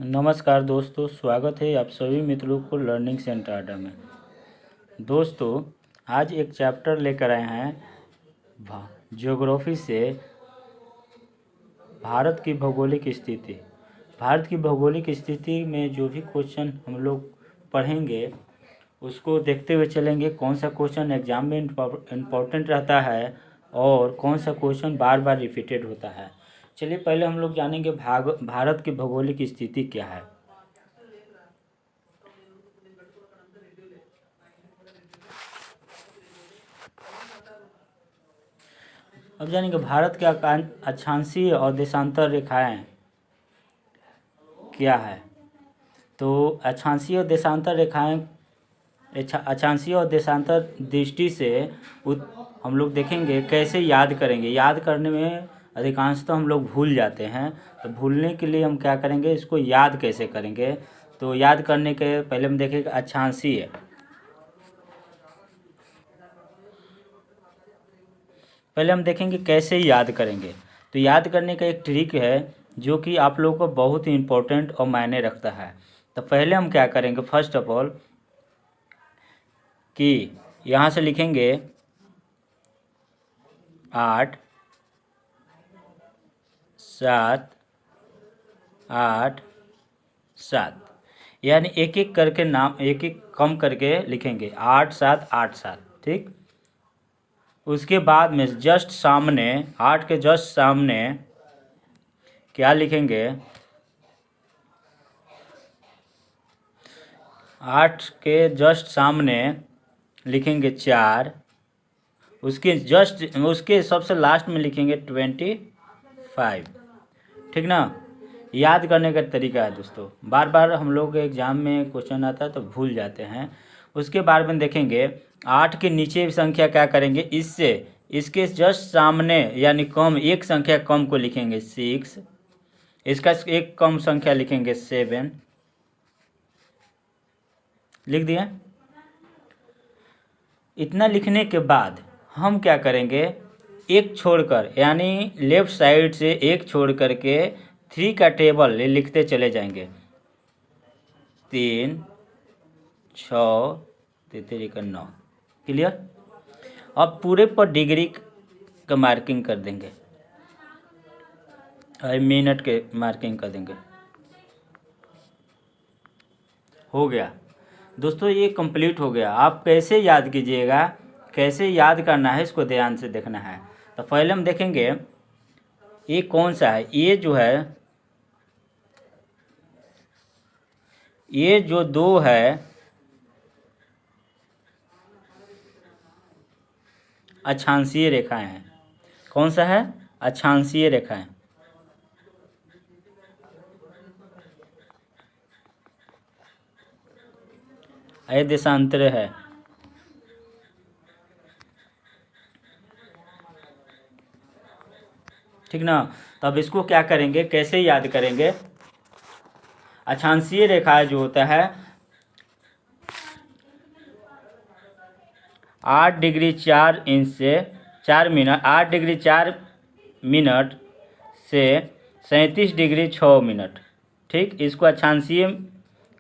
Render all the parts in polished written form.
नमस्कार दोस्तों, स्वागत है आप सभी मित्रों को लर्निंग सेंटर अड्डा में। दोस्तों, आज एक चैप्टर लेकर आए हैं ज्योग्राफी से भारत की भौगोलिक स्थिति। भारत की भौगोलिक स्थिति में जो भी क्वेश्चन हम लोग पढ़ेंगे उसको देखते हुए चलेंगे, कौन सा क्वेश्चन एग्जाम में इम्पोर्टेंट रहता है और कौन सा क्वेश्चन बार बार रिपीटेड होता है। चलिए पहले हम लोग जानेंगे भारत की भौगोलिक स्थिति क्या है। अब जानेंगे भारत के अक्षांशीय और देशांतर रेखाएं क्या है। तो अक्षांशीय और देशांतर रेखाएं अक्षांशीय और देशांतर दृष्टि से हम लोग देखेंगे कैसे याद करेंगे। याद करने में अधिकांशतः हम लोग भूल जाते हैं, तो भूलने के लिए हम क्या करेंगे, इसको याद कैसे करेंगे। तो याद करने के पहले हम देखेंगे अक्षांशीय। पहले हम देखेंगे कैसे याद करेंगे। तो याद करने का एक ट्रिक है जो कि आप लोगों को बहुत ही इम्पोर्टेंट और मायने रखता है। तो पहले हम क्या करेंगे, फर्स्ट ऑफ ऑल कि यहाँ से लिखेंगे 8 7 8 7, यानी एक एक करके नाम एक एक कम करके लिखेंगे 8 7 8 7। ठीक, उसके बाद में जस्ट सामने 8 के जस्ट सामने क्या लिखेंगे, 8 के जस्ट सामने लिखेंगे 4, उसके सबसे लास्ट में लिखेंगे 25। ठीक ना। याद करने का तरीका है दोस्तों, बार बार हम लोग एग्जाम में क्वेश्चन आता है तो भूल जाते हैं। उसके बाद में देखेंगे 8 के नीचे संख्या क्या करेंगे, इसके जस्ट सामने यानी कम एक संख्या कम को लिखेंगे 6, इसका एक कम संख्या लिखेंगे 7। लिख दिया। इतना लिखने के बाद हम क्या करेंगे, एक छोड़कर यानी लेफ्ट साइड से एक छोड़ करके 3 का टेबल लिखते चले जाएंगे। 3 6 3 का 9। क्लियर। अब पूरे पर डिग्री का मार्किंग कर देंगे, मिनट के मार्किंग कर देंगे। हो गया दोस्तों, ये कंप्लीट हो गया। आप कैसे याद कीजिएगा, कैसे याद करना है इसको ध्यान से देखना है। तो पहले हम देखेंगे ये कौन सा है। ये जो है, ये जो 2 है अक्षांशीय रेखाएं हैं। कौन सा है, अक्षांशीय रेखाएं। ये देशांतर है। ठीक ना। तो अब इसको क्या करेंगे, कैसे याद करेंगे। अक्षांशीय रेखा जो होता है 8 डिग्री 4 इंच से 4 मिनट, 8 डिग्री 4 मिनट से 37 डिग्री 6 मिनट। ठीक, इसको अक्षांशीय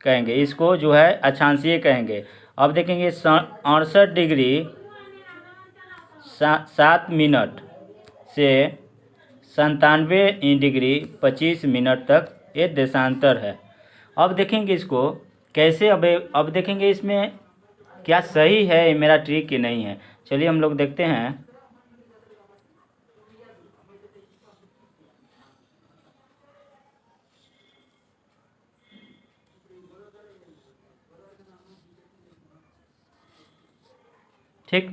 कहेंगे, इसको जो है अक्षांशीय कहेंगे। अब देखेंगे 68 डिग्री 7 मिनट से 97 डिग्री 25 मिनट तक ये देशांतर है। अब देखेंगे इसको कैसे। अब देखेंगे इसमें क्या सही है मेरा ट्रिक कि नहीं है। चलिए हम लोग देखते हैं। ठीक,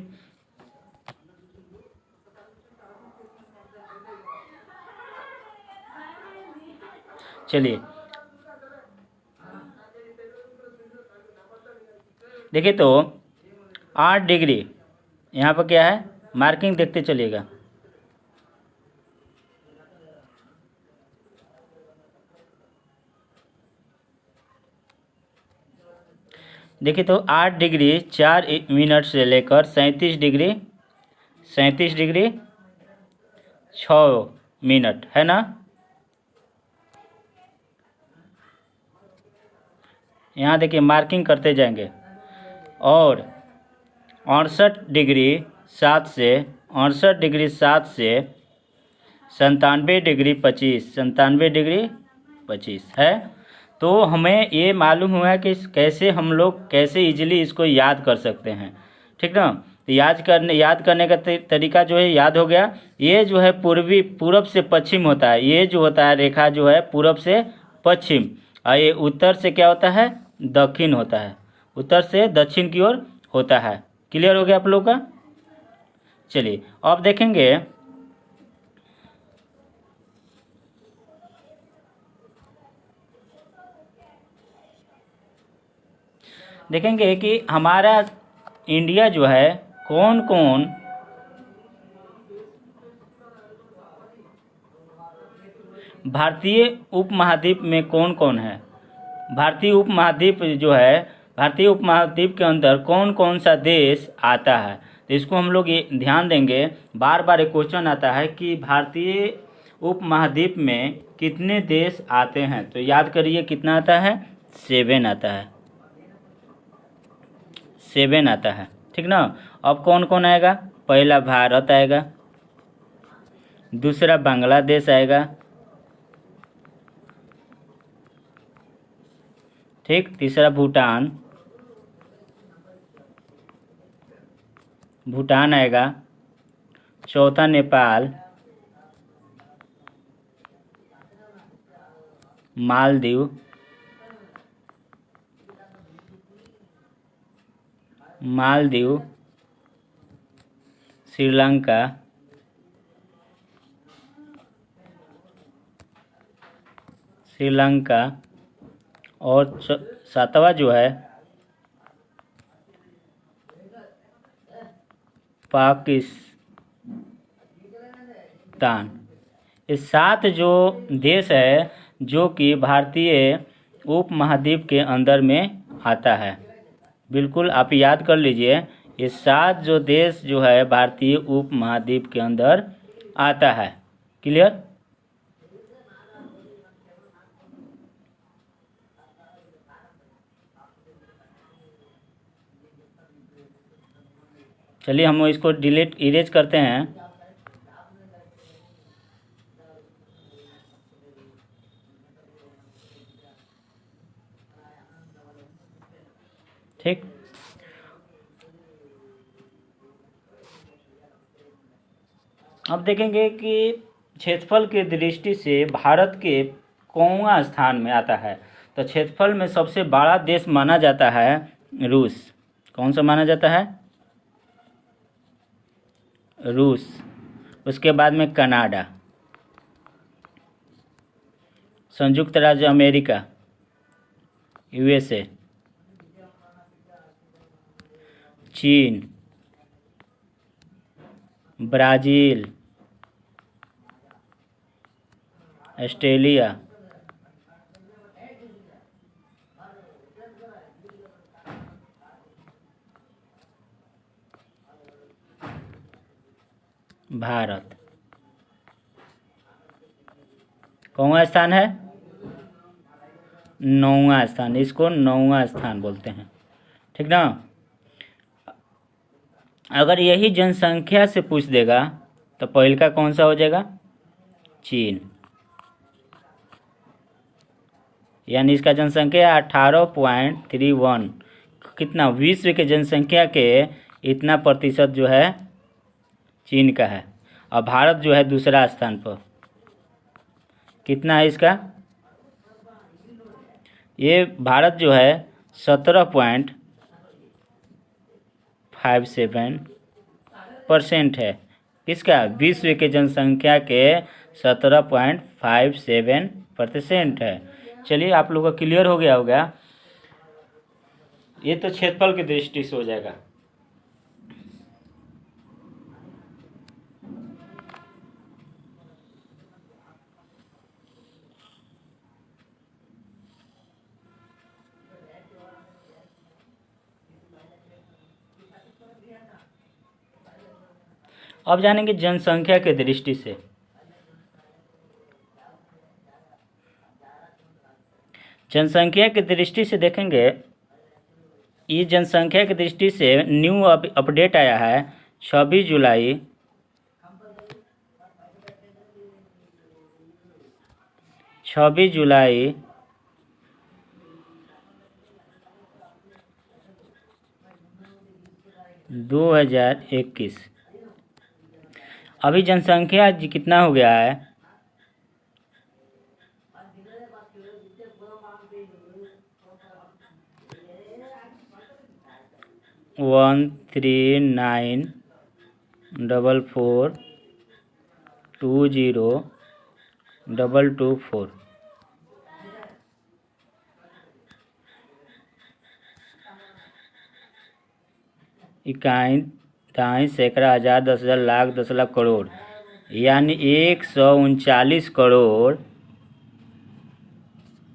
चलिए देखिए। तो 8 डिग्री यहाँ पर क्या है, मार्किंग देखते चलिएगा। देखिए तो 8 डिग्री 4 मिनट से लेकर 37 डिग्री 6 मिनट है ना। यहाँ देखिए मार्किंग करते जाएंगे। और 68 डिग्री 7 से 67 से 97 डिग्री 25 है। तो हमें ये मालूम हुआ है कि कैसे हम लोग कैसे इजीली इसको याद कर सकते हैं, ठीक ना। तो याद करने का तरीका जो है याद हो गया। ये जो है पूरब से पश्चिम होता है, ये जो होता है रेखा जो है पूरब से पश्चिम, और ये उत्तर से क्या होता है, दक्षिण होता है, उत्तर से दक्षिण की ओर होता है। क्लियर हो गया आप लोग का। चलिए अब देखेंगे कि हमारा इंडिया जो है कौन कौन भारतीय उपमहाद्वीप में कौन कौन है। भारतीय उपमहाद्वीप जो है, भारतीय उपमहाद्वीप के अंदर कौन कौन सा देश आता है। तो इसको हम लोग ये ध्यान देंगे। बार बार एक क्वेश्चन आता है कि भारतीय उपमहाद्वीप में कितने देश आते हैं। तो याद करिए कितना आता है, 7 आता है, 7 आता है, ठीक ना। अब कौन कौन आएगा, पहला भारत आएगा, दूसरा बांग्लादेश आएगा, ठीक, तीसरा भूटान आएगा, चौथा नेपाल, मालदीव, श्रीलंका और 7वां जो है पाकिस्तान। ये 7 जो देश है जो कि भारतीय उपमहाद्वीप के अंदर में आता है। बिल्कुल आप याद कर लीजिए, ये 7 जो देश जो है भारतीय उपमहाद्वीप के अंदर आता है। क्लियर। चलिए हम इसको इरेज करते हैं। ठीक, अब देखेंगे कि क्षेत्रफल के दृष्टि से भारत के कौन स्थान में आता है। तो क्षेत्रफल में सबसे बड़ा देश माना जाता है रूस। कौन सा माना जाता है, रूस। उसके बाद में कनाडा, संयुक्त राज्य अमेरिका USA, चीन, ब्राज़ील, ऑस्ट्रेलिया, भारत। कौन स्थान है, 9वां स्थान। इसको 9वां स्थान बोलते हैं, ठीक ना। अगर यही जनसंख्या से पूछ देगा तो पहले का कौन सा हो जाएगा, चीन। यानी इसका जनसंख्या 18.31। कितना, विश्व के जनसंख्या के इतना प्रतिशत जो है चीन का है। और भारत जो है दूसरा स्थान पर। कितना है इसका, ये भारत जो है 17.57% है। किसका, विश्व के जनसंख्या के 17.57% है। चलिए आप लोगों का क्लियर हो गया होगा। ये तो क्षेत्रफल की दृष्टि से हो जाएगा। अब जानेंगे जनसंख्या के दृष्टि से। जनसंख्या की दृष्टि से देखेंगे, ये जनसंख्या की दृष्टि से न्यू अपडेट आया है 26 जुलाई 2021। अभी जनसंख्या कितना हो गया है? 13944202224। इकाई, दाई, सैकड़ा, हजार, 10,000, लाख, 10 लाख, करोड़, यानी 139 करोड़,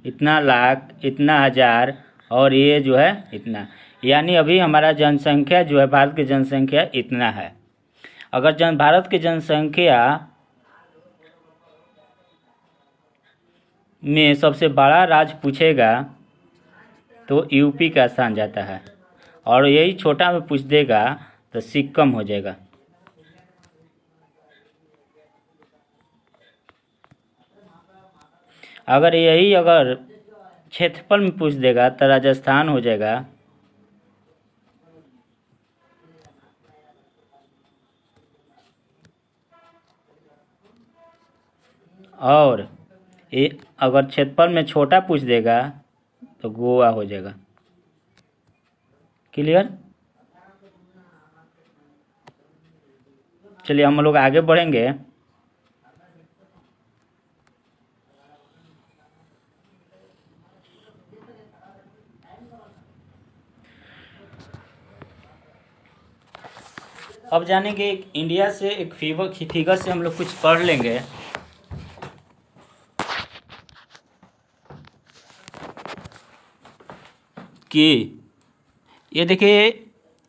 इतना लाख, इतना हजार, और ये जो है इतना, यानी अभी हमारा जनसंख्या जो है, भारत की जनसंख्या इतना है। अगर भारत की जनसंख्या में सबसे बड़ा राज्य पूछेगा तो यूपी का स्थान जाता है, और यही छोटा में पूछ देगा तो सिक्किम हो जाएगा। अगर क्षेत्रफल में पूछ देगा तो राजस्थान हो जाएगा। और ये अगर क्षेत्रफल में छोटा पूछ देगा तो गोवा हो जाएगा। क्लियर? चलिए हम लोग आगे बढ़ेंगे। अब जानेंगे इंडिया से एक फिगर से हम लोग कुछ पढ़ लेंगे कि ये देखिए,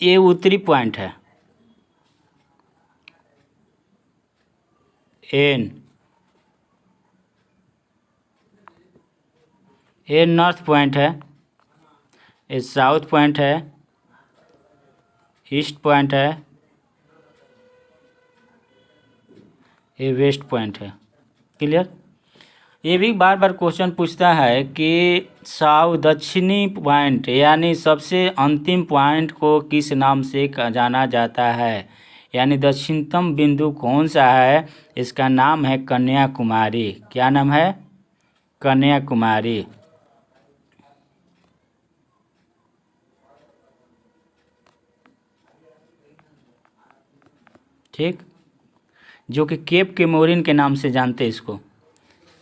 ये उत्तरी पॉइंट है एन, ये नॉर्थ पॉइंट है, ये साउथ पॉइंट है, ईस्ट पॉइंट है, ये वेस्ट पॉइंट है। क्लियर? ये भी बार बार क्वेश्चन पूछता है कि दक्षिणी पॉइंट यानी सबसे अंतिम पॉइंट को किस नाम से जाना जाता है, यानी दक्षिणतम बिंदु कौन सा है? इसका नाम है कन्याकुमारी। क्या नाम है? कन्याकुमारी। ठीक, जो कि केप केमोरिन के नाम से जानते हैं इसको।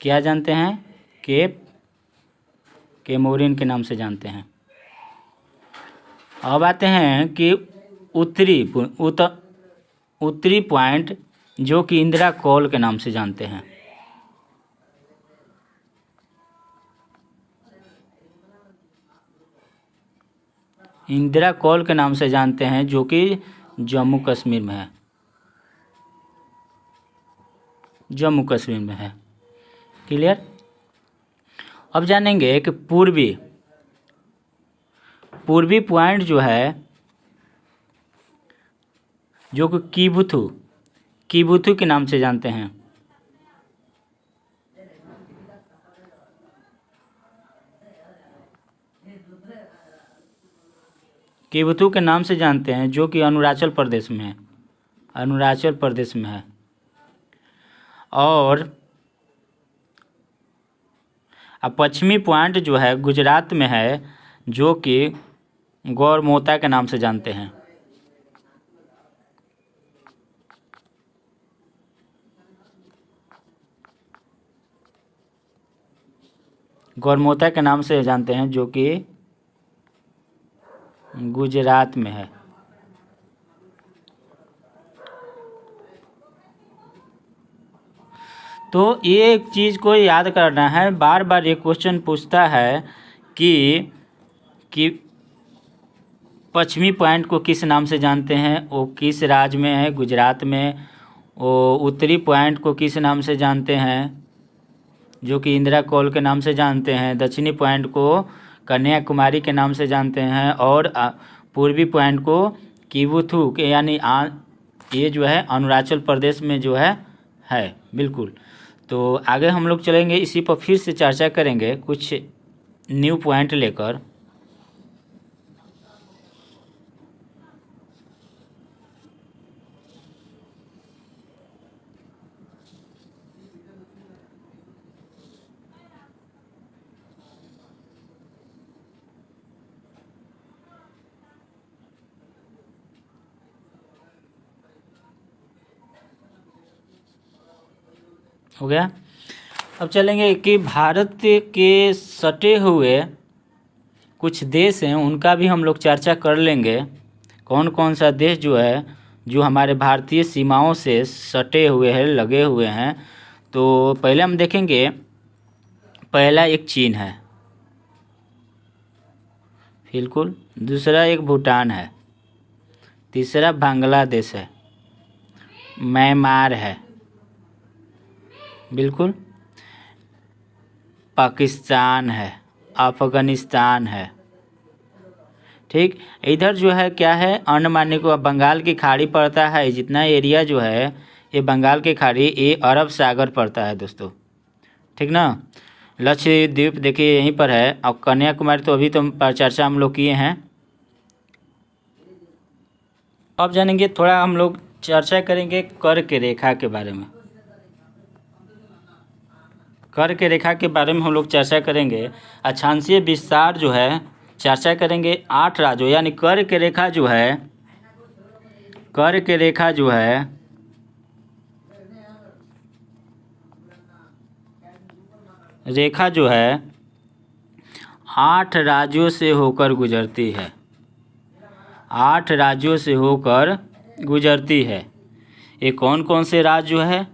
क्या जानते हैं? केप केमोरिन के नाम से जानते हैं। अब आते हैं कि उत्तरी पॉइंट, जो कि इंदिरा कॉल के नाम से जानते हैं। इंदिरा कॉल के नाम से जानते हैं, जो कि जम्मू कश्मीर में है। जम्मू कश्मीर में है। क्लियर? अब जानेंगे कि पूर्वी पॉइंट जो है, जो कि किबुथु के नाम से जानते हैं। किबुथु के नाम से जानते हैं, जो कि अरुणाचल प्रदेश में है। अरुणाचल प्रदेश में है। और पश्चिमी पॉइंट जो है गुजरात में है, जो कि गौरमोता के नाम से जानते हैं। गौरमोता के नाम से जानते हैं, जो कि गुजरात में है। तो ये एक चीज़ को याद करना है, बार बार ये क्वेश्चन पूछता है कि पश्चिमी पॉइंट को किस नाम से जानते हैं, वो किस राज्य में है, गुजरात में। वो उत्तरी पॉइंट को किस नाम से जानते हैं, जो कि इंदिरा कॉल के नाम से जानते हैं, दक्षिणी पॉइंट को कन्याकुमारी के नाम से जानते हैं, और पूर्वी पॉइंट को किबुथु के यानी ये जो है अरुणाचल प्रदेश में जो है बिल्कुल। तो आगे हम लोग चलेंगे, इसी पर फिर से चर्चा करेंगे कुछ न्यू पॉइंट लेकर। हो गया। अब चलेंगे कि भारत के सटे हुए कुछ देश हैं, उनका भी हम लोग चर्चा कर लेंगे। कौन कौन सा देश जो है जो हमारे भारतीय सीमाओं से सटे हुए हैं, लगे हुए हैं। तो पहले हम देखेंगे, पहला एक चीन है बिल्कुल, दूसरा एक भूटान है, तीसरा बांग्लादेश है, म्यांमार है बिल्कुल, पाकिस्तान है, अफगानिस्तान है। ठीक, इधर जो है क्या है, अंडमान निकोबार बंगाल की खाड़ी पड़ता है। जितना एरिया जो है ये बंगाल की खाड़ी, ये अरब सागर पड़ता है दोस्तों। ठीक ना। लक्षद्वीप देखिए यहीं पर है, और कन्याकुमारी तो अभी तो चर्चा हम लोग किए हैं। अब जानेंगे, थोड़ा हम लोग चर्चा करेंगे कर्क रेखा के बारे में। कर्क रेखा के बारे में हम लोग चर्चा करेंगे। अक्षांशीय विस्तार जो है चर्चा करेंगे 8 राज्यों, यानी कर्क रेखा जो है, कर्क रेखा जो है रेखा जो है 8 राज्यों से होकर गुजरती है, 8 राज्यों से होकर गुजरती है। ये कौन कौन से राज्य जो है,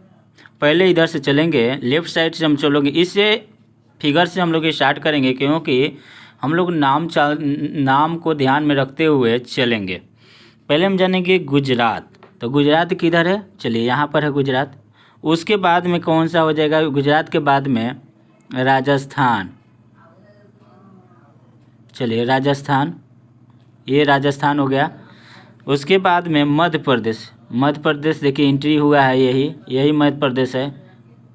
पहले इधर से चलेंगे, लेफ़्ट साइड से हम चलोगे, इससे फिगर से हम लोग स्टार्ट करेंगे, क्योंकि हम लोग नाम को ध्यान में रखते हुए चलेंगे। पहले हम जानेंगे गुजरात। तो गुजरात किधर है, चलिए यहाँ पर है गुजरात। उसके बाद में कौन सा हो जाएगा, गुजरात के बाद में राजस्थान। चलिए राजस्थान, ये राजस्थान हो गया। उसके बाद में मध्य प्रदेश, मध्य प्रदेश देखिए एंट्री हुआ है, यही मध्य प्रदेश है,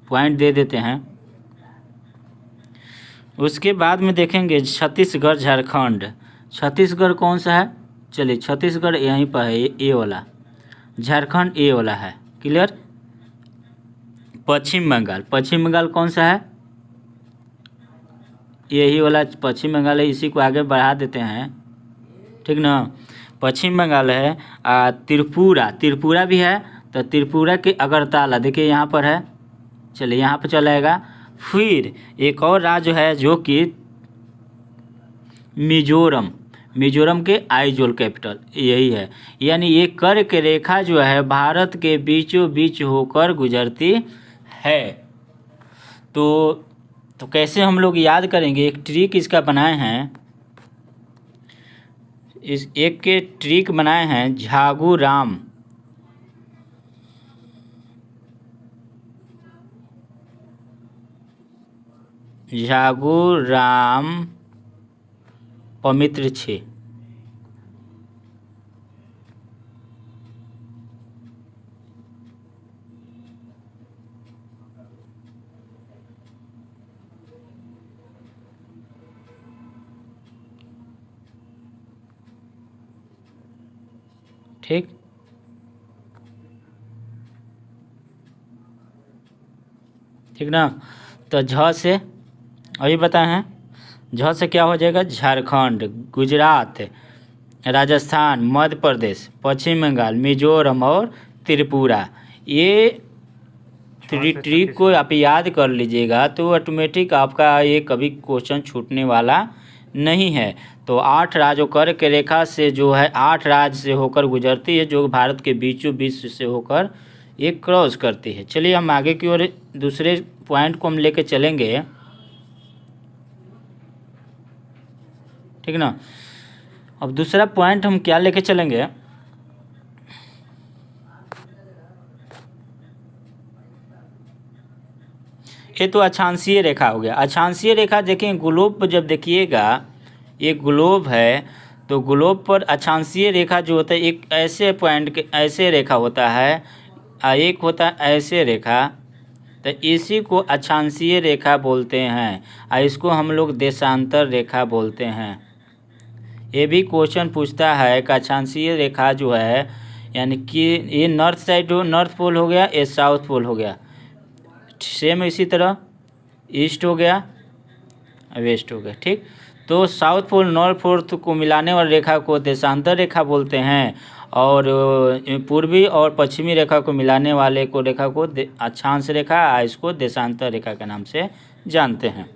पॉइंट दे देते हैं। उसके बाद में देखेंगे छत्तीसगढ़, झारखंड। छत्तीसगढ़ कौन सा है, चलिए छत्तीसगढ़ यहीं पर है, ये वाला। झारखंड ये वाला है, क्लियर। पश्चिम बंगाल, पश्चिम बंगाल कौन सा है, यही वाला पश्चिम बंगाल है, इसी को आगे बढ़ा देते हैं। ठीक ना, पश्चिम बंगाल है। त्रिपुरा, त्रिपुरा भी है, तो त्रिपुरा के अगरतला देखिए यहाँ पर है, चलिए यहाँ पर चला जाएगा। फिर एक और राज्य है जो कि मिजोरम, मिजोरम के आइजोल कैपिटल यही है। यानी ये कर्क रेखा जो है भारत के बीचों बीच होकर गुजरती है। तो कैसे हम लोग याद करेंगे, एक ट्रिक इसका बनाए हैं, इस एक के ट्रिक बनाए हैं झागू राम। झागू राम पमित्र छे। ठीक, ठीक ना। तो झ से अभी बताए हैं, झ से क्या हो जाएगा, झारखंड, गुजरात, राजस्थान, मध्य प्रदेश, पश्चिम बंगाल, मिजोरम और त्रिपुरा। ये ट्रिक को आप याद कर लीजिएगा, तो ऑटोमेटिक आपका ये कभी क्वेश्चन छूटने वाला नहीं है। तो 8 राज्यों कर्क रेखा से जो है 8 राज्य से होकर गुजरती है, जो भारत के बीचों बीच से होकर एक क्रॉस करती है। चलिए हम आगे की ओर दूसरे पॉइंट को हम लेके चलेंगे। ठीक ना। अब दूसरा पॉइंट हम क्या लेके चलेंगे, ये तो अक्षांशीय रेखा हो गया। अक्षांशीय रेखा देखें, ग्लोब पर जब देखिएगा, ये ग्लोब है तो ग्लोब पर अक्षांशीय रेखा जो होता है एक ऐसे पॉइंट के ऐसे रेखा होता है, एक होता है ऐसे रेखा, तो इसी को अक्षांशीय रेखा बोलते हैं और इसको हम लोग देशांतर रेखा बोलते हैं। ये भी क्वेश्चन पूछता है कि अक्षांशीय रेखा जो है यानी कि ये नॉर्थ साइड हो, नॉर्थ पोल हो गया, ये साउथ पोल हो गया, सेम इसी तरह ईस्ट हो गया, वेस्ट हो गया, ठीक। तो साउथ पोल नॉर्थ पोल को मिलाने वाली रेखा को देशांतर रेखा बोलते हैं और पूर्वी और पश्चिमी रेखा को मिलाने वाले को रेखा को अक्षांश रेखा, इसको देशांतर रेखा के नाम से जानते हैं।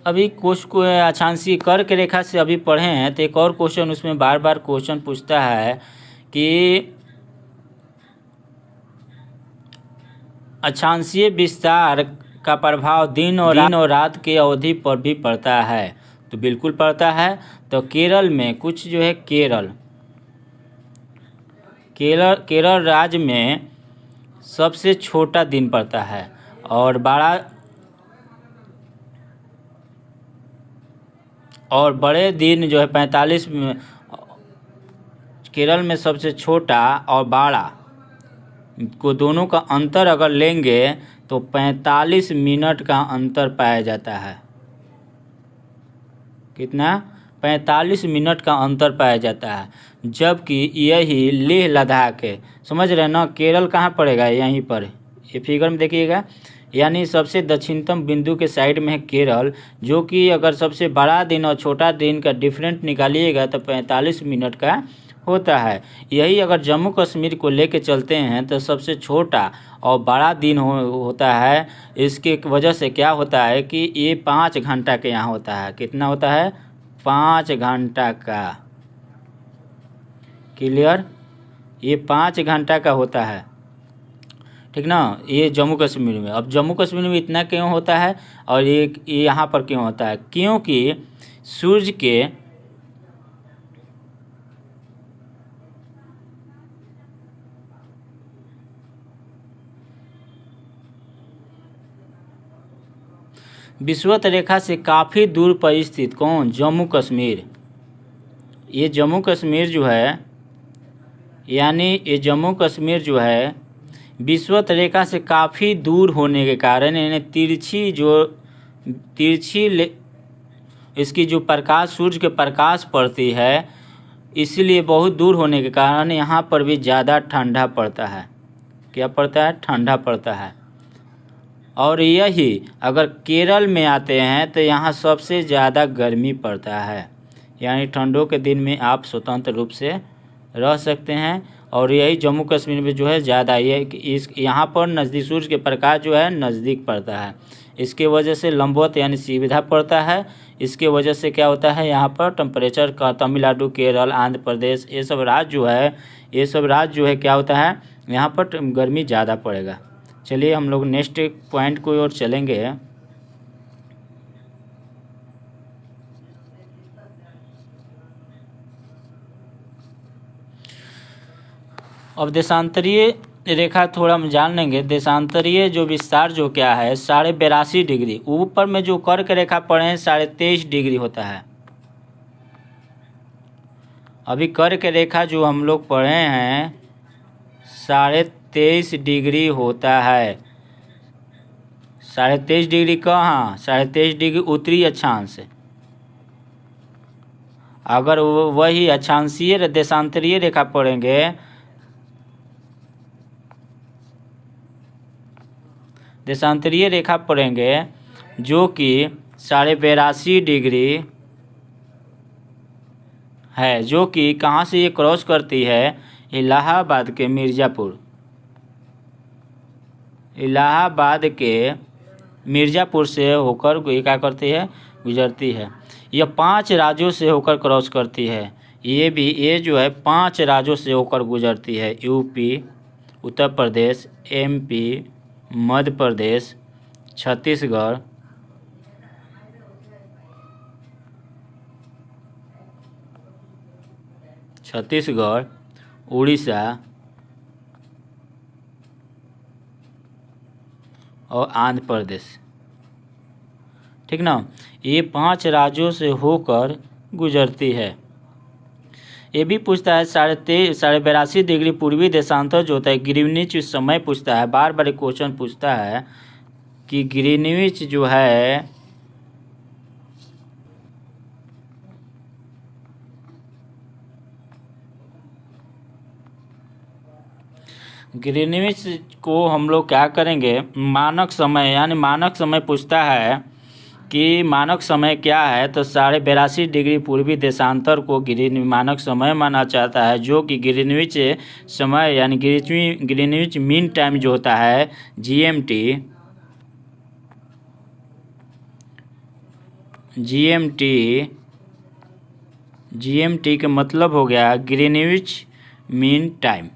अभी कुछ को अक्षांशीय कर्क रेखा से अभी पढ़े हैं तो एक और क्वेश्चन उसमें बार बार क्वेश्चन पूछता है कि अक्षांशीय विस्तार का प्रभाव दिन और रात की अवधि पर भी पड़ता है। तो बिल्कुल पड़ता है। तो केरल में कुछ जो है केरल राज्य में सबसे छोटा दिन पड़ता है और बड़े दिन जो है 45 केरल में सबसे छोटा और बड़ा को दोनों का अंतर अगर लेंगे तो 45 मिनट का अंतर पाया जाता है। कितना? 45 मिनट का अंतर पाया जाता है। जबकि यही लेह लद्दाख है, समझ रहे हैं ना, केरल कहाँ पड़ेगा? यहीं पर, ये फिगर में देखिएगा, यानी सबसे दक्षिणतम बिंदु के साइड में है केरल, जो कि अगर सबसे बड़ा दिन और छोटा दिन का डिफरेंट निकालिएगा तो 45 मिनट का होता है। यही अगर जम्मू कश्मीर को लेके चलते हैं तो सबसे छोटा और बड़ा दिन होता है। इसके वजह से क्या होता है कि ये 5 घंटा के यहाँ होता है। कितना होता है? 5 घंटा का। क्लियर? ये 5 घंटा का होता है, ठीक ना, ये जम्मू कश्मीर में। अब जम्मू कश्मीर में इतना क्यों होता है और ये यहाँ पर क्यों होता है? क्योंकि सूर्य के विषुवत रेखा से काफ़ी दूर पर स्थित कौन? जम्मू कश्मीर। ये जम्मू कश्मीर जो है, यानी ये जम्मू कश्मीर जो है विषुवत रेखा से काफ़ी दूर होने के कारण यानी इसकी जो प्रकाश, सूर्य के प्रकाश पड़ती है, इसलिए बहुत दूर होने के कारण यहाँ पर भी ज़्यादा ठंडा पड़ता है। क्या पड़ता है? ठंडा पड़ता है। और यही अगर केरल में आते हैं तो यहाँ सबसे ज़्यादा गर्मी पड़ता है, यानी ठंडों के दिन में आप स्वतंत्र रूप से रह सकते हैं। और यही जम्मू कश्मीर में जो है ज़्यादा यहाँ पर नज़दीक सूर्य के प्रकाश जो है नज़दीक पड़ता है। इसके वजह से लंबवत यानी सीधा पड़ता है। इसके वजह से क्या होता है, यहाँ पर टेम्परेचर का तमिलनाडु, केरल, आंध्र प्रदेश, ये सब राज्य जो है क्या होता है, यहाँ पर गर्मी ज़्यादा पड़ेगा। चलिए हम लोग नेक्स्ट पॉइंट की ओर चलेंगे। अब देशांतरीय रेखा थोड़ा हम जान लेंगे। देशांतरीय जो विस्तार जो क्या है 82.5 डिग्री, ऊपर में जो कर्क रेखा पड़े हैं 23.5 डिग्री होता है। अभी कर्क रेखा जो हम लोग पढ़े हैं 23.5 डिग्री होता है। 23.5 डिग्री कहाँ? 23.5 डिग्री उत्तरी अक्षांश। अगर वही अक्षांशीय देशांतरीय रेखा पढ़ेंगे देशांतरीय रेखा पढ़ेंगे जो कि 82.5 डिग्री है, जो कि कहाँ से ये क्रॉस करती है? इलाहाबाद के मिर्ज़ापुर से होकर क्या करती है? गुजरती है। यह 5 राज्यों से होकर क्रॉस करती है। ये जो है 5 राज्यों से होकर गुजरती है। यूपी, उत्तर प्रदेश, एमपी, मध्य प्रदेश, छत्तीसगढ़, उड़ीसा, और आंध्र प्रदेश। ठीक ना, ये 5 राज्यों से होकर गुजरती है। ये भी पूछता है 82.5 डिग्री पूर्वी देशांतर जो होता है ग्रीनिच समय पूछता है। बार बार क्वेश्चन पूछता है कि ग्रीनिच जो है ग्रीनिच को हम लोग क्या करेंगे, मानक समय, यानी मानक समय पूछता है कि मानक समय क्या है, तो 82.5 डिग्री पूर्वी देशांतर को मानक समय माना जाता है, जो कि ग्रीनिच समय यानी ग्रीनिच मीन टाइम जो होता है जीएमटी का मतलब हो गया ग्रीनिच मीन टाइम,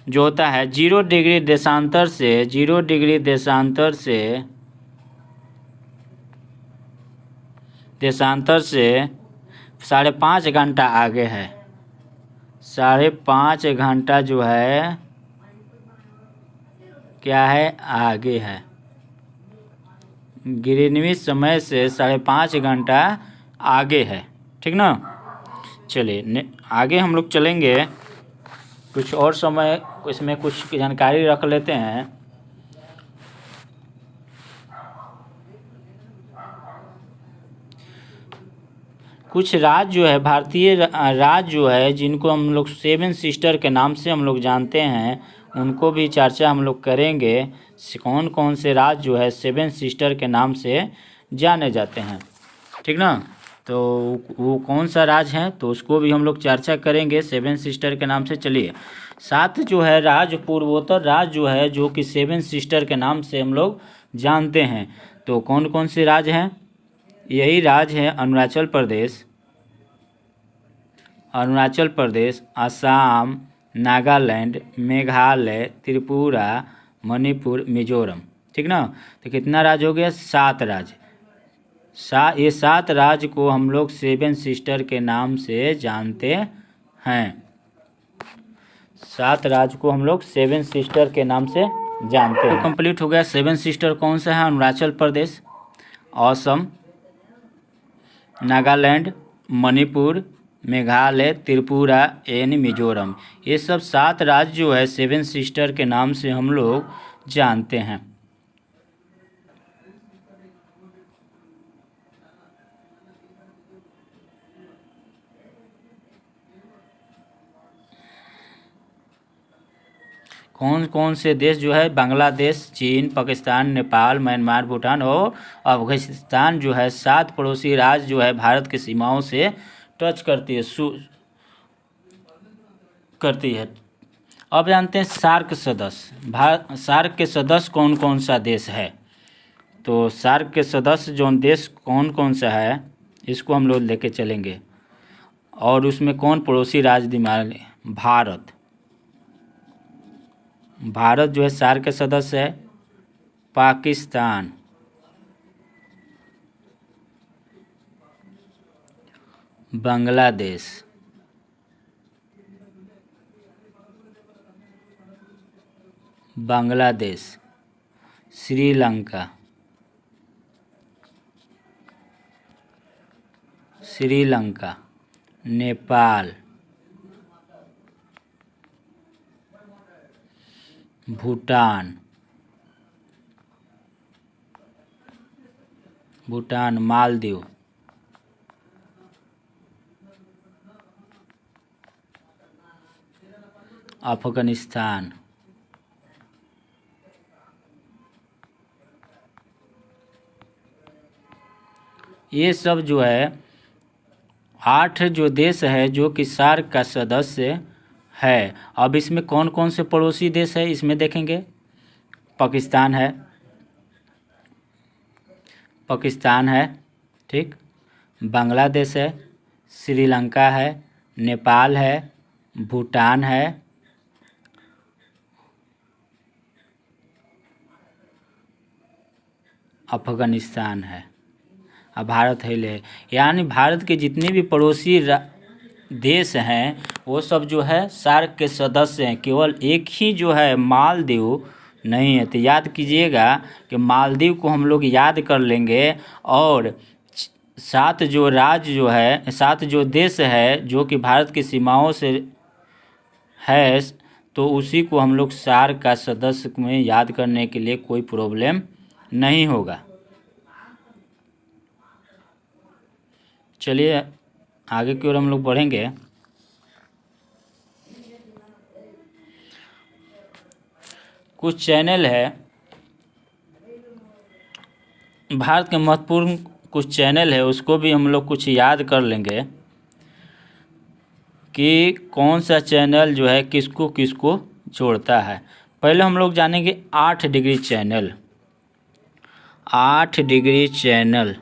जो होता है 0 डिग्री देशांतर से 5.5 घंटा आगे है। 5.5 घंटा जो है क्या है, आगे है। ग्रीनिच समय से 5.5 घंटा आगे है। ठीक ना, चलिए आगे हम लोग चलेंगे। कुछ और समय इसमें कुछ जानकारी रख लेते हैं। कुछ राज्य जो है, भारतीय राज्य जो है, जिनको हम लोग 7 सिस्टर के नाम से हम लोग जानते हैं, उनको भी चर्चा हम लोग करेंगे। कौन कौन से राज्य जो है 7 सिस्टर के नाम से जाने जाते हैं। ठीक ना, तो वो कौन सा राज्य है तो उसको भी हम लोग चर्चा करेंगे 7 सिस्टर के नाम से। चलिए 7 जो है राज्य, पूर्वोत्तर राज्य जो है, जो कि 7 सिस्टर के नाम से हम लोग जानते हैं, तो कौन कौन से राज्य हैं? यही राज्य है अरुणाचल प्रदेश, असम, नागालैंड, मेघालय, त्रिपुरा, मणिपुर, मिजोरम। ठीक ना, तो कितना राज्य हो गया? 7 राज्य। ये 7 राज्य को हम लोग 7 सिस्टर के नाम से जानते हैं। 7 राज्य को हम लोग 7 सिस्टर के नाम से जानते हैं। तो कंप्लीट हो गया। 7 सिस्टर कौन सा है? अरुणाचल प्रदेश, असम, नागालैंड, मणिपुर, मेघालय, त्रिपुरा एंड मिजोरम। ये सब 7 राज्य जो है 7 सिस्टर के नाम से हम लोग जानते हैं। कौन कौन से देश जो है? बांग्लादेश, चीन, पाकिस्तान, नेपाल, म्यांमार, भूटान और अफगानिस्तान जो है 7 पड़ोसी राज्य जो है भारत की सीमाओं से टच करती है। अब जानते हैं सार्क सदस्य। सार्क के सदस्य कौन कौन सा देश है? तो सार्क के सदस्य जो देश कौन कौन सा है, इसको हम लोग लेके चलेंगे। और उसमें कौन पड़ोसी राज्य दिमाग? भारत जो है सार्क के सदस्य है। पाकिस्तान, बांग्लादेश, श्रीलंका, नेपाल, भूटान, मालदीव, अफगानिस्तान, ये सब जो है 8 जो देश है जो कि सार्क का सदस्य है। अब इसमें कौन कौन से पड़ोसी देश है इसमें देखेंगे। पाकिस्तान है, ठीक, बांग्लादेश है, श्रीलंका है, नेपाल है, भूटान है, अफगानिस्तान है, अब भारत है। यानी भारत के जितने भी पड़ोसी देश हैं वो सब जो है सार्क के सदस्य हैं। केवल एक ही जो है मालदीव नहीं है। तो याद कीजिएगा कि मालदीव को हम लोग याद कर लेंगे और 7 जो राज्य जो है, 7 जो देश है जो कि भारत की सीमाओं से है, तो उसी को हम लोग सार्क का सदस्य में याद करने के लिए कोई प्रॉब्लम नहीं होगा। चलिए आगे की ओर हम लोग बढ़ेंगे। कुछ चैनल है, भारत के महत्वपूर्ण कुछ चैनल है, उसको भी हम लोग कुछ याद कर लेंगे कि कौन सा चैनल जो है किसको किसको जोड़ता है। पहले हम लोग जानेंगे 8 degree channel. 8 degree channel,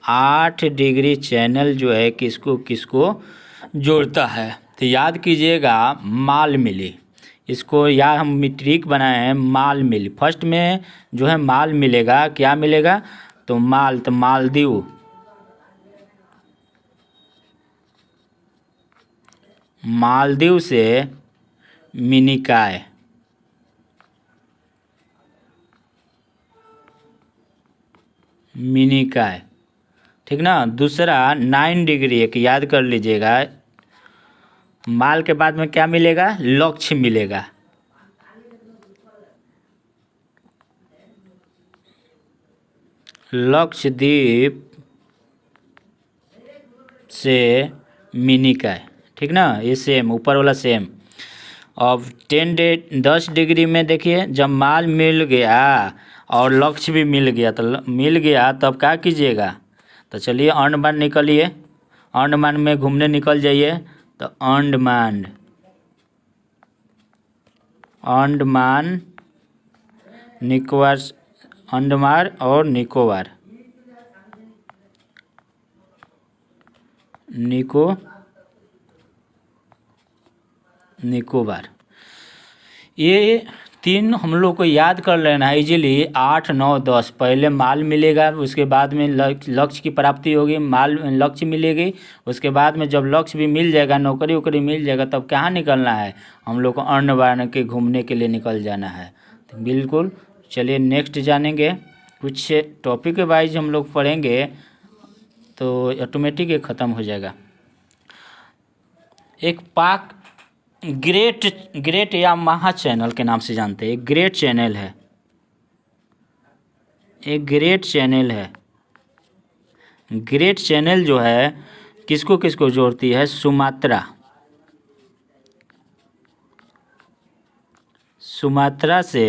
8 degree channel जो है किसको किसको जोड़ता है। तो याद कीजिएगा माल मिली, इसको यार हम मीट्रिक बनाए हैं माल मिली। फर्स्ट में जो है माल मिलेगा, क्या मिलेगा तो माल, तो मालदीव, मालदीव से मिनिकॉय, मिनिकॉय, ठीक ना। दूसरा 9 डिग्री, एक याद कर लीजिएगा, माल के बाद में क्या मिलेगा, लक्ष्य मिलेगा। लक्षद्वीप से मिनिकॉय, ठीक ना, ये सेम ऊपर वाला सेम। अब 10 डिग्री में देखिए, जब माल मिल गया और लक्ष्य भी मिल गया, तो मिल गया तब क्या कीजिएगा, तो चलिए अंडमान निकलिए, अंडमान में घूमने निकल जाइए। तो अंडमान, अंडमान निकोबार, अंडमान और निकोबार, निकोबार, ये 3 हम लोग को याद कर लेना है इजीली। 8, 9, 10 पहले माल मिलेगा, उसके बाद में लक्ष्य की प्राप्ति होगी, माल लक्ष्य मिलेगी, उसके बाद में जब लक्ष्य भी मिल जाएगा, नौकरी वोकरी मिल जाएगा, तब कहाँ निकलना है, हम लोग को अंडमान के घूमने के लिए निकल जाना है। तो बिल्कुल, चलिए नेक्स्ट जानेंगे। कुछ टॉपिक वाइज हम लोग पढ़ेंगे तो ऑटोमेटिक ये ख़त्म हो जाएगा। एक पाक ग्रेट या महा चैनल के नाम से जानते हैं, एक ग्रेट चैनल है, एक ग्रेट चैनल है। ग्रेट चैनल जो है किसको किसको जोड़ती है, सुमात्रा, सुमात्रा से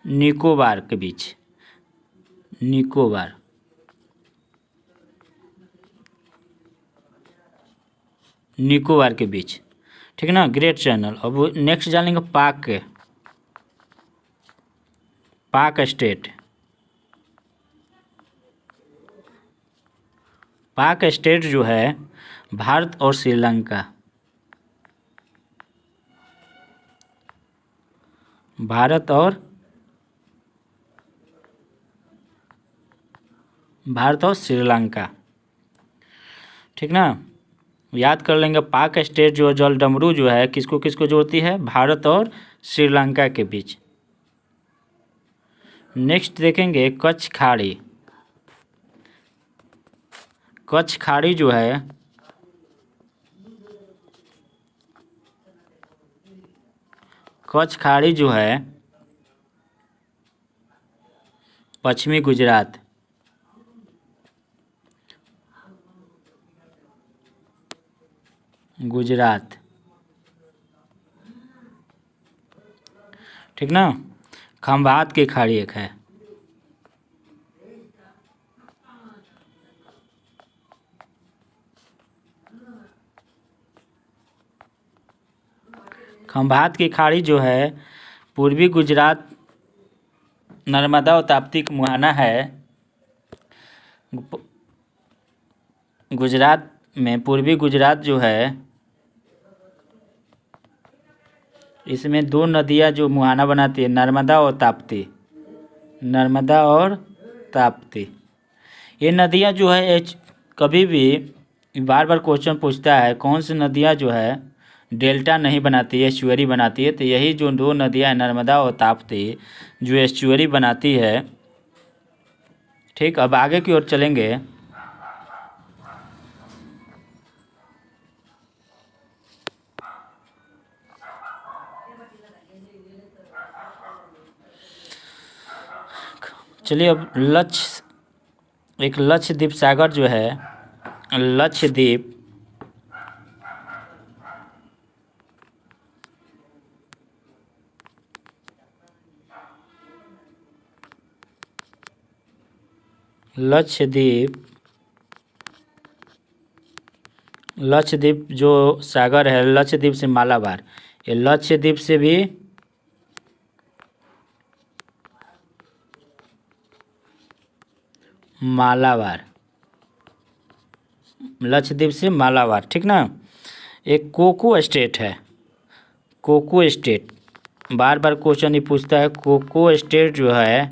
निकोबार के बीच, निकोबार, निकोबार के बीच, ठीक ना, ग्रेट चैनल। अब नेक्स्ट जानेंगे पाक, पाक स्टेट, पाक स्टेट जो है भारत और श्रीलंका, भारत और श्रीलंका, ठीक ना। याद कर लेंगे पाक स्टेट जो जल डमरू जो है किसको किसको जोड़ती है, भारत और श्रीलंका के बीच। नेक्स्ट देखेंगे कच्छ खाड़ी, कच्छ खाड़ी जो है कच्छ खाड़ी जो है पश्चिमी गुजरात, गुजरात, ठीक ना। खंभात की खाड़ी एक है, खंभात की खाड़ी जो है पूर्वी गुजरात, नर्मदा और ताप्ती का मुहाना है। गुजरात में पूर्वी गुजरात जो है, इसमें 2 नदियाँ जो मुहाना बनाती है, नर्मदा और ताप्ती, नर्मदा और ताप्ती। ये नदियाँ जो है कभी भी बार बार क्वेश्चन पूछता है कौन सी नदियाँ जो है डेल्टा नहीं बनाती है, एस्चुअरी बनाती है। तो यही जो दो नदियाँ नर्मदा और ताप्ती जो एस्चुअरी बनाती है। ठीक, अब आगे की ओर चलेंगे। चलिए अब एक लक्षद्वीप सागर जो है, लक्षद्वीप लक्षद्वीप जो सागर है, लक्षद्वीप से मालाबार, ये लक्षद्वीप से भी मालाबार, लक्षद्वीप से मालाबार, ठीक ना। एक कोको स्टेट है, कोको स्टेट, बार बार क्वेश्चन ही पूछता है। कोको स्टेट जो है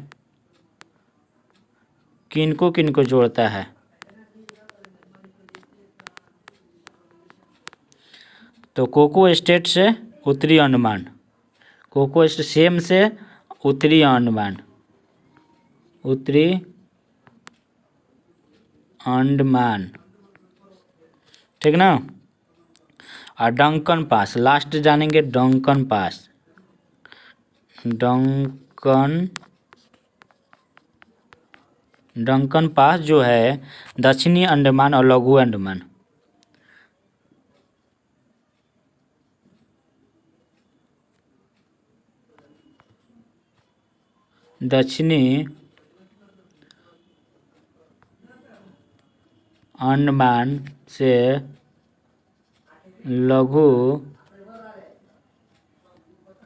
किनको किनको जोड़ता है? तो कोको स्टेट से उत्तरी अंडमान, कोको स्टेट सेम से उत्तरी अंडमान, उत्तरी अंडमान, ठीक ना। और डंकन पास, लास्ट जानेंगे डंकन पास, डंकन पास जो है दक्षिणी अंडमान और लघु अंडमान, दक्षिणी अंडमान से लघु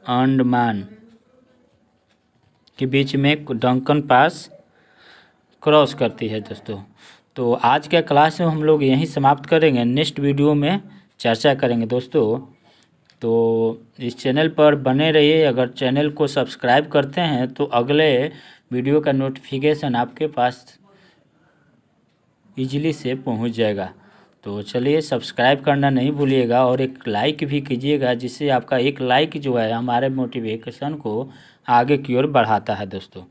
अंडमान के बीच में डंकन पास क्रॉस करती है दोस्तों। तो आज का क्लास हम लोग यहीं समाप्त करेंगे, नेक्स्ट वीडियो में चर्चा करेंगे दोस्तों। तो इस चैनल पर बने रहिए। अगर चैनल को सब्सक्राइब करते हैं तो अगले वीडियो का नोटिफिकेशन आपके पास इजीली से पहुंच जाएगा। तो चलिए सब्सक्राइब करना नहीं भूलिएगा और एक लाइक भी कीजिएगा, जिससे आपका एक लाइक जो है हमारे मोटिवेशन को आगे की ओर बढ़ाता है दोस्तों।